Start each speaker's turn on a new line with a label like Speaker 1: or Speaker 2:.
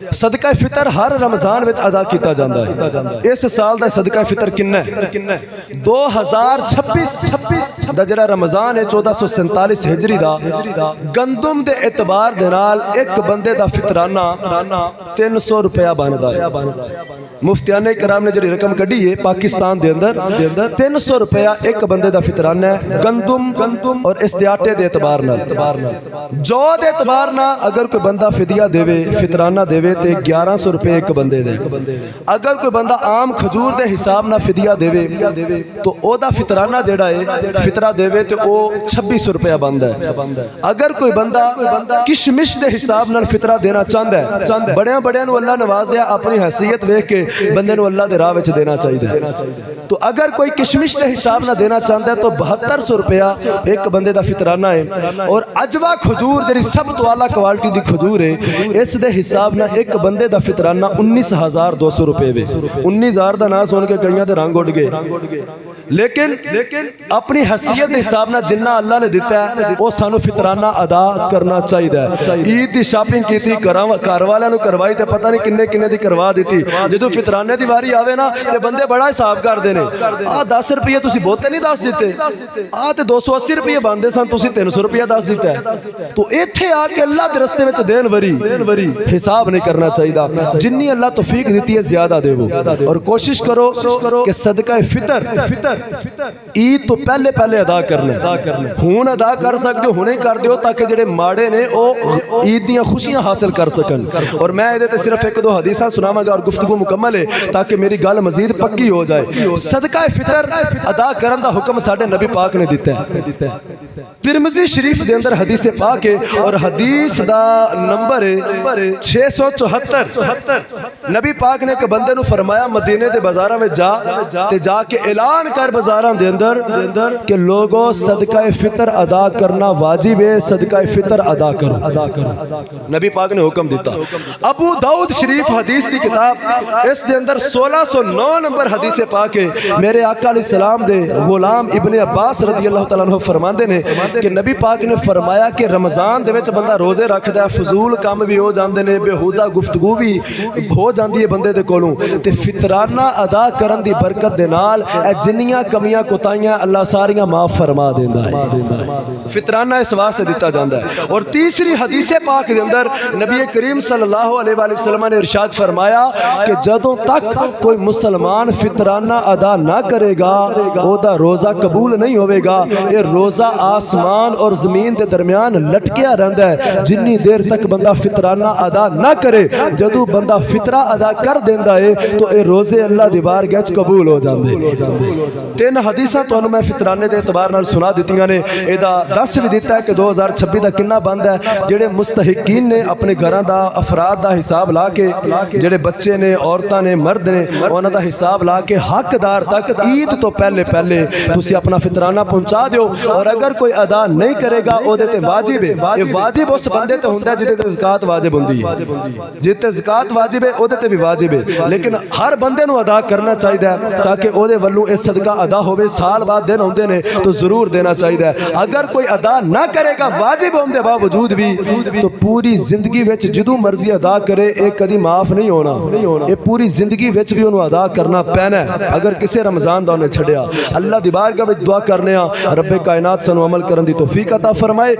Speaker 1: सदका फितर हर रमजान विच अदा किया जाता है। इस साल का सदका फितर किन्ना है? 2026 दा जिहड़ा रमजान है 1447 हिजरी दा गंदम के एतबार दे नाल एक बंदे का फितराना 300 रुपया बनता है। मुफ्तियाने कराम ने जी रकम कढ़ी है पाकिस्तान के अंदर 300 रुपया एक बंदे का फितराना है गंदम और इस आटे के एतबार जौ के एतबार ना अगर कोई बंदा फिदिया देवे फितराना देवे तो 1100 रुपये एक बंदे दे। अगर कोई बंदा आम खजूर के हिसाब ना फिदिया देवे तो ओदा फितराना जिहड़ा है फितरा देवे तो वह 2600 रुपया बनता है। अगर कोई बंदा किशमिश के हिसाब नाल फितरा देना चाहता है बड़िया बड़िया अल्लाह नवाजिया अपनी हैसियत देख के बंदे नूं अल्लाह दे राह विच देना चाहिए। तो अगर कोई किशमिश के हिसाब ना देना चाहता है तो 7200 रुपया एक बंदे का फितराना है। और अजवा खजूर जी सब तो आला क्वालिटी की खजूर है इस दे हिसाब ना एक बंदे का फितराना 19,200 रुपये वे। 19,000 का ना सुन के कईयां दे रंग उड़ गए लेकिन अपनी हैसियत के हिसाब ना जिन्ना अल्लाह ने दिता है वो सानू फितराना अदा करना चाहिए। ईद की शॉपिंग की घर वालों करवाई तो पता नहीं किन्ने किन्ने दी करवा दी। जो फितराने की वारी आवे ना तो बंदे बड़ा हिसाब करते हैं। आ 10 रुपये तुम बहुते नहीं दस दिते आ तो 280 रुपये बनते सन 300 रुपया दस दिता है। तो इत्थे आके अल्लाह के रस्ते में देन वरी हिसाब नहीं करना चाहिए। जिन्नी अल्लाह तौफीक दी है ज्यादा देवो और कोशिश करो कि सदका फितर ईद तो पहले अदा करना हुण अदा कर सकते हो हुणे कर दिओ ताकि जेडे माड़े ने वो ईद दी खुशियां हासिल कर सकन। और मैं ये सिर्फ एक दो हदीसां सुनावांगा और गुफ्तगू मुकम्मल है ताकि मेरी गल मजीद पक्की हो जाए। सदका फितर अदा करने का हुक्म साडे नबी पाक ने दिता है। तिरमिजी शरीफ के अंदर हदीस पाक है और हदीस दा नंबर है 674। नबी पाक ने एक बंदे नूं फरमाया मदीने के बाजारां में जाके ऐलान कर बाजारां दे अंदर कि लोगों सदका फितर अदा करना वाजिब है। सदका फितर अदा करो नबी पाक ने हुक्म दिता। अबू दाऊद शरीफ हदीस की किताब इस दे अंदर 1609 नंबर हदीस पाक है। मेरे आका अलैहिस्सलाम दे गुलाम इब्ने अब्बास रदी अल्लाह तआला अन्हु फरमाते ने कि नबी पाक ने फरमाया कि रमजान दे विच बंदा रोजे रखदा फजूल काम भी हो जाते हैं बेहूदा गुफ्तगू भी हो जाती है बंदे दे कोलों ते फितराना अदा करन दी बरकत दे नाल जिन्नियां कमियां कोताहियां अल्लाह सारियां माफ फरमा देंदा है। फितराना इस वास्ते दिता जाता है। और तीसरी हदीस पाक के अंदर नबी करीम सल्लल्लाहु अलैहि वसल्लम ने इरशाद फरमाया कि जदों तक कोई मुसलमान फितराना अदा ना करेगा ओदा रोज़ा कबूल नहीं होगा। ये रोज़ा आसमान और जमीन के दरमियान लटकिया रहता है जिन्नी देर तक बंदा फितराना अदा ना करे। जदों बंदा फितरा अदा कर देंदा है तो ये रोज़े अल्लाह दी बारगाह च कबूल हो जाते। तीन हदीसां तुहानू मैं फितराने के एतबार नाल सुना दित्तियां ने। इहदा दस भी दिता है कि 2026 का कितना बंद है। जेडे मुस्तहिकीन ने अपने घरों का अफराद का हिसाब ला के जेडे बच्चे ने औरतां ने मर्द ने उन्हां दा हिसाब ला के हकदार तक ईद तो पहले तुसी अपना फितराना पहुंचा दो। और अगर कोई अदा नहीं करेगा ओदे ते वाजिब है। ये वाजिब उस बंदे ते हुंदा जिहदे ते ज़कात वाजिब हुंदी है। जिते ज़कात वाजिब है ओदे ते भी वाजिब है लेकिन हर बंदे नूं अदा करना चाहिए ताकि ओदे वल्लों इस सदका अदा होवे। साल बाद दिन आउंदे ने तो जरूर देना चाहिए। अगर कोई अदा ना करेगा वाजिब होने के बावजूद भी तो पूरी जिंदगी विच जिदों मर्जी अदा करे एक कदी माफ नहीं होना। ये पूरी जिंदगी विच भी उन्होंने अदा करना पैना है अगर किसी रमजान का उन्हें छड़िया। अल्लाह दी बारगाह विच दुआ करने रब्बे कायनात सानू अमल करन दी तौफीक अता फरमाए।